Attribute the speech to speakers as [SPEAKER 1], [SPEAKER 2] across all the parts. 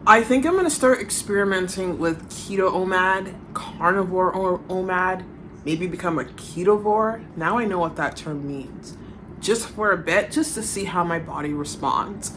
[SPEAKER 1] I think I'm gonna start experimenting with keto OMAD, carnivore or OMAD, maybe become a ketovore. Now I know what that term means. Just for a bit, just to see how my body responds.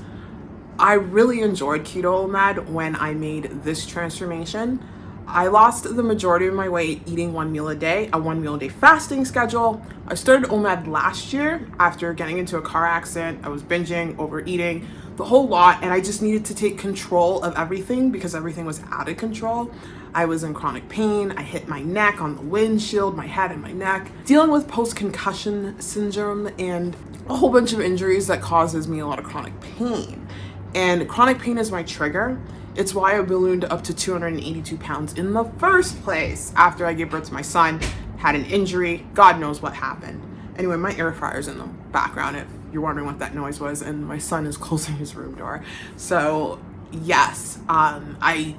[SPEAKER 1] I really enjoyed keto OMAD when I made this transformation. I lost the majority of my weight eating one meal a day, a 1 meal a day fasting schedule. I started OMAD last year after getting into a car accident. I was binging, overeating, the whole lot, and I just needed to take control of everything because everything was out of control. I was in chronic pain. I hit my neck on the windshield, my head and my neck, dealing with post-concussion syndrome and a whole bunch of injuries that causes me a lot of chronic pain. And chronic pain is my trigger. It's why I ballooned up to 282 pounds in the first place after I gave birth to my son, had an injury, God knows what happened. Anyway, my air fryer's in the background if you're wondering what that noise was, and my son is closing his room door. So yes, I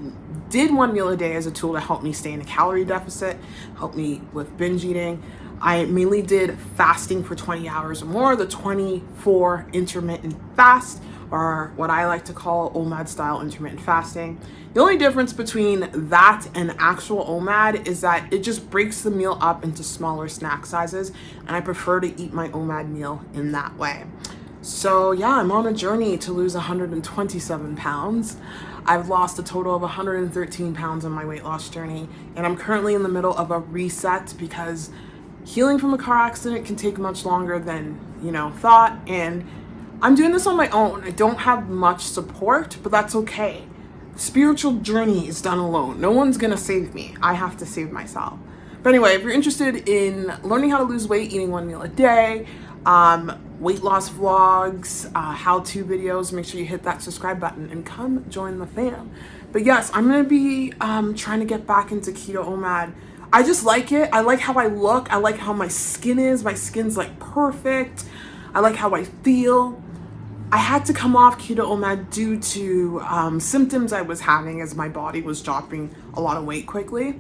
[SPEAKER 1] did 1 meal a day as a tool to help me stay in a calorie deficit, help me with binge eating. I mainly did fasting for 20 hours or more, the 24 intermittent fast, or what I like to call OMAD style intermittent fasting. The only difference between that and actual OMAD is that it just breaks the meal up into smaller snack sizes, and I prefer to eat my OMAD meal in that way. So yeah, I'm on a journey to lose 127 pounds. I've lost a total of 113 pounds on my weight loss journey, and I'm currently in the middle of a reset because healing from a car accident can take much longer than, thought, and I'm doing this on my own. I don't have much support, but that's okay. Spiritual journey is done alone. No one's gonna save me. I have to save myself. But anyway, if you're interested in learning how to lose weight, eating 1 meal a day, weight loss vlogs, how-to videos, make sure you hit that subscribe button and come join the fam. But yes, I'm gonna be trying to get back into keto OMAD. I just like it. I like how I look. I like how my skin is. My skin's like perfect. I like how I feel. I had to come off keto OMAD due to symptoms I was having as my body was dropping a lot of weight quickly.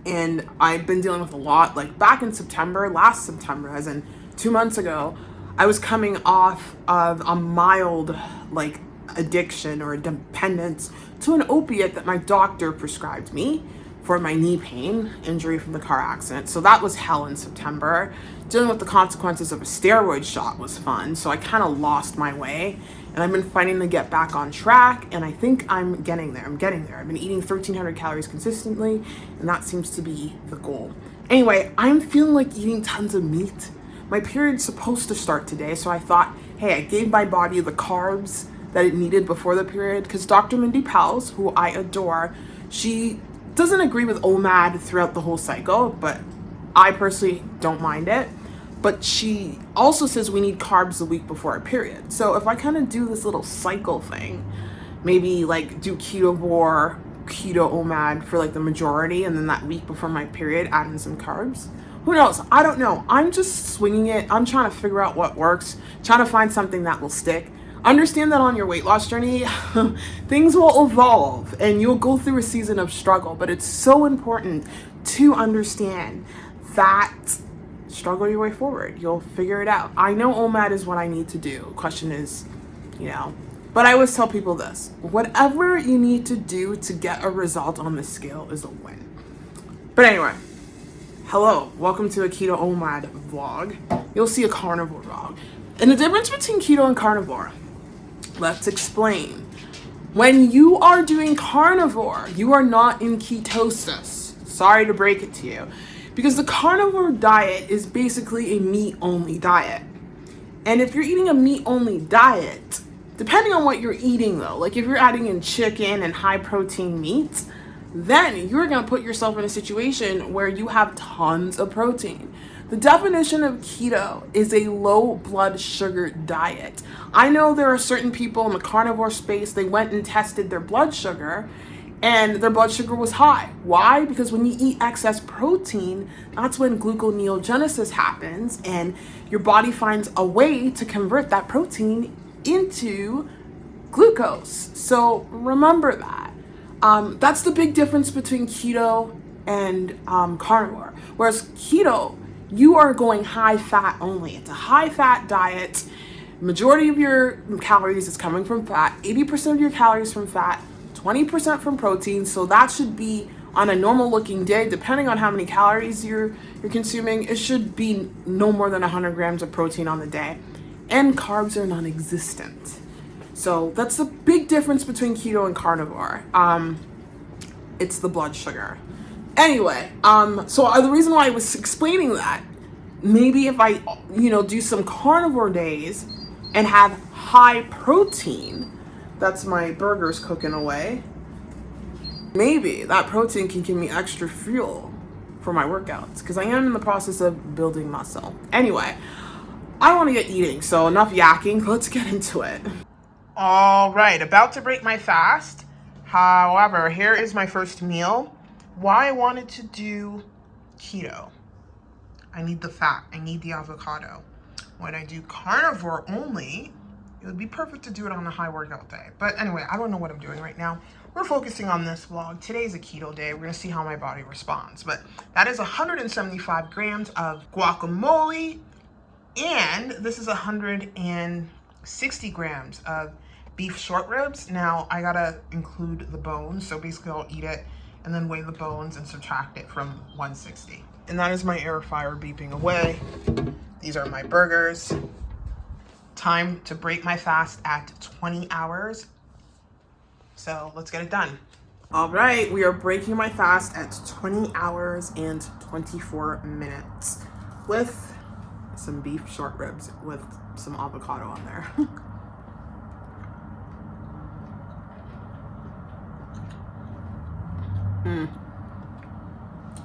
[SPEAKER 1] And I've been dealing with a lot. Like back in September, last September, as in 2 months ago, I was coming off of a mild addiction or dependence to an opiate that my doctor prescribed me for my knee pain, injury from the car accident. So that was hell in September. Dealing with the consequences of a steroid shot was fun. So I kind of lost my way, and I've been fighting to get back on track, and I think I'm getting there. I've been eating 1,300 calories consistently, and that seems to be the goal. Anyway, I'm feeling like eating tons of meat. My period's supposed to start today, so I thought, hey, I gave my body the carbs that it needed before the period, because Dr. Mindy Pels, who I adore, she doesn't agree with OMAD throughout the whole cycle, but I personally don't mind it. But she also says we need carbs the week before our period. So if I kind of do this little cycle thing, maybe do ketovore, keto OMAD for the majority, and then that week before my period add in some carbs. Who knows? I don't know. I'm just swinging it. I'm trying to figure out what works, trying to find something that will stick. Understand that on your weight loss journey, things will evolve and you'll go through a season of struggle, but it's so important to understand that struggle your way forward. You'll figure it out. I know OMAD is what I need to do. Question is, but I always tell people this: whatever you need to do to get a result on the scale is a win. But anyway, hello, welcome to a keto OMAD vlog. You'll see a carnivore vlog. And the difference between keto and carnivore, let's explain. When you are doing carnivore, you are not in ketosis. Sorry to break it to you. Because the carnivore diet is basically a meat-only diet. And if you're eating a meat-only diet, depending on what you're eating though, if you're adding in chicken and high-protein meats, then you're gonna put yourself in a situation where you have tons of protein. The definition of keto is a low blood sugar diet. I know there are certain people in the carnivore space, they went and tested their blood sugar and their blood sugar was high. Why? Because when you eat excess protein, that's when gluconeogenesis happens and your body finds a way to convert that protein into glucose. So remember that. That's the big difference between keto and carnivore. Whereas keto, you are going high fat only. It's a high fat diet. Majority of your calories is coming from fat. 80% of your calories from fat, 20% from protein. So that should be, on a normal looking day, depending on how many calories you're consuming, it should be no more than 100 grams of protein on the day. And carbs are non-existent. So that's the big difference between keto and carnivore. It's the blood sugar. Anyway, so the reason why I was explaining that, maybe if I, do some carnivore days and have high protein, that's my burgers cooking away, maybe that protein can give me extra fuel for my workouts, because I am in the process of building muscle. Anyway, I want to get eating, so enough yakking, let's get into it. All right, about to break my fast. However, here is my first meal. Why I wanted to do keto. I need the fat, I need the avocado. When I do carnivore only, it would be perfect to do it on a high workout day. But anyway, I don't know what I'm doing right now. We're focusing on this vlog. Today's a keto day. We're gonna see how my body responds. But that is 175 grams of guacamole, and this is 160 grams of beef short ribs. Now I gotta include the bones, so basically I'll eat it and then weigh the bones and subtract it from 160. And that is my air fryer beeping away. These are my burgers. Time to break my fast at 20 hours. So let's get it done. All right, we are breaking my fast at 20 hours and 24 minutes with some beef short ribs with some avocado on there.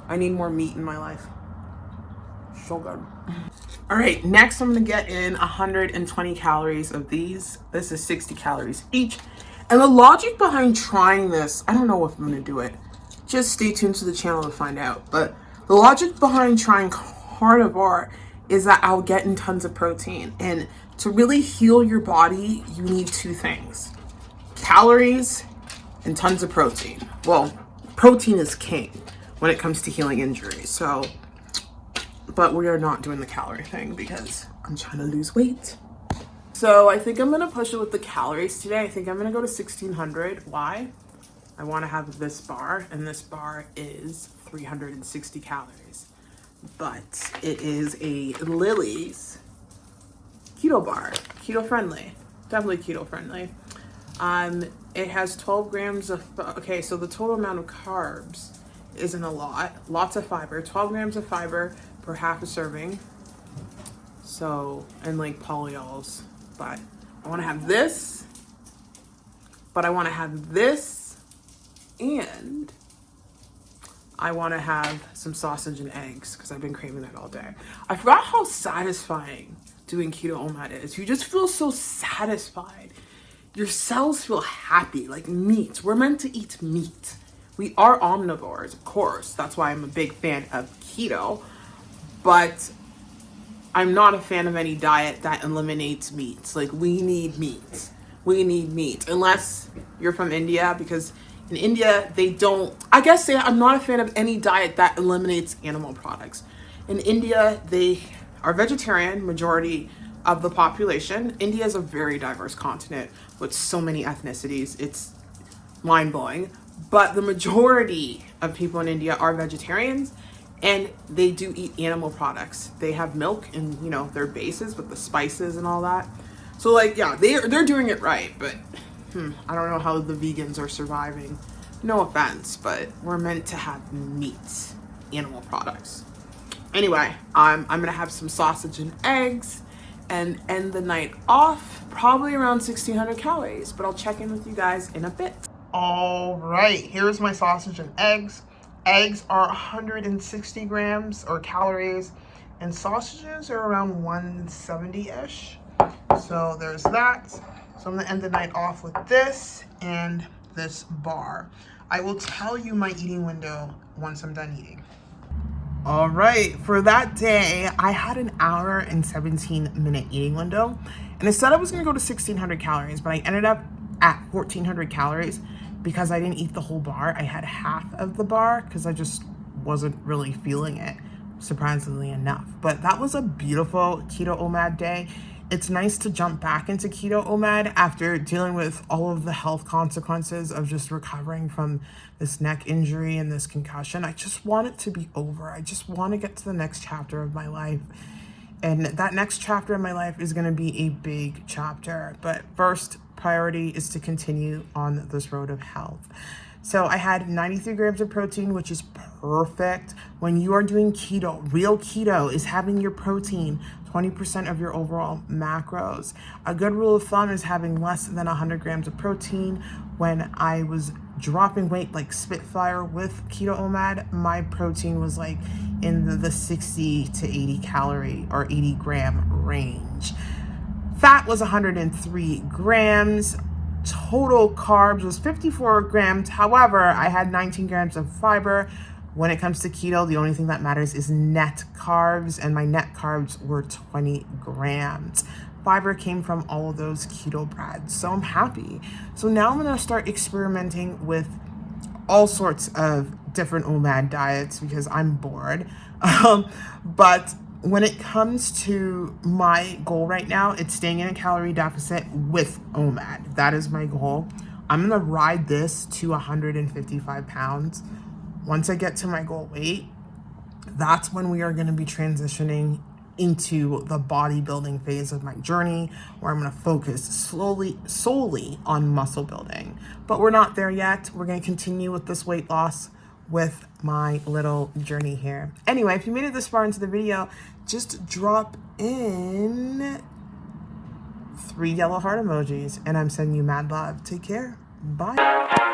[SPEAKER 1] I need more meat in my life. So good. All right, next I'm gonna get in 120 calories of these. This is 60 calories each. And the logic behind trying this, I don't know if I'm gonna do it. Just stay tuned to the channel to find out. But the logic behind trying carnivore is that I'll get in tons of protein. And to really heal your body, you need two things: calories and tons of protein. Well, protein is king when it comes to healing injuries. So, but we are not doing the calorie thing because I'm trying to lose weight. So I think I'm gonna push it with the calories today. I think I'm gonna go to 1600. Why? I wanna have this bar, and this bar is 360 calories. But it is a Lily's keto bar, keto friendly, definitely keto friendly. It has 12 grams of, okay, so the total amount of carbs isn't a lot. Lots of fiber, 12 grams of fiber per half a serving. So, and like polyols. But I want to have this, but I want to have this, and I want to have some sausage and eggs because I've been craving that all day. I forgot how satisfying doing keto OMAD is. You just feel so satisfied. Your cells feel happy, like meat. We're meant to eat meat. We are omnivores, of course. That's why I'm a big fan of keto. But I'm not a fan of any diet that eliminates meat. Like, we need meat. We need meat. Unless you're from India, because in India, they don't, I'm not a fan of any diet that eliminates animal products. In India, they are vegetarian, majority of the population. India is a very diverse continent with so many ethnicities. It's mind-blowing. But the majority of people in India are vegetarians, and they do eat animal products. They have milk and, their bases with the spices and all that. So, like, yeah, they're doing it right, but I don't know how the vegans are surviving. No offense, but we're meant to have meat, animal products. Anyway, I'm gonna have some sausage and eggs and end the night off probably around 1600 calories, but I'll check in with you guys in a bit. All right, here's my sausage and eggs. Eggs are 160 grams or calories, and sausages are around 170-ish. So there's that. So I'm gonna end the night off with this and this bar. I will tell you my eating window once I'm done eating. All right, for that day, I had an hour and 17-minute eating window, and I said I was gonna go to 1600 calories, but I ended up at 1400 calories because I didn't eat the whole bar. I had half of the bar because I just wasn't really feeling it, surprisingly enough. But that was a beautiful keto OMAD day. It's nice to jump back into keto OMAD after dealing with all of the health consequences of just recovering from this neck injury and this concussion. I just want it to be over. I just want to get to the next chapter of my life. And that next chapter of my life is going to be a big chapter. But first priority is to continue on this road of health. So I had 93 grams of protein, which is perfect. When you are doing keto, real keto is having your protein 20% of your overall macros. A good rule of thumb is having less than 100 grams of protein. When I was dropping weight like Spitfire with keto OMAD, my protein was like in the 60 to 80 calorie or 80 gram range. Fat was 103 grams. Total carbs was 54 grams. However, I had 19 grams of fiber. When it comes to keto, the only thing that matters is net carbs, and my net carbs were 20 grams. Fiber came from all of those keto breads, so I'm happy. So now I'm gonna start experimenting with all sorts of different OMAD diets because I'm bored. But when it comes to my goal right now, it's staying in a calorie deficit with OMAD. That is my goal. I'm gonna ride this to 155 pounds. Once I get to my goal weight, that's when we are gonna be transitioning into the bodybuilding phase of my journey, where I'm gonna focus solely on muscle building. But we're not there yet. We're gonna continue with this weight loss with my little journey here. Anyway, if you made it this far into the video, just drop in 3 yellow heart emojis and I'm sending you mad love. Take care. Bye.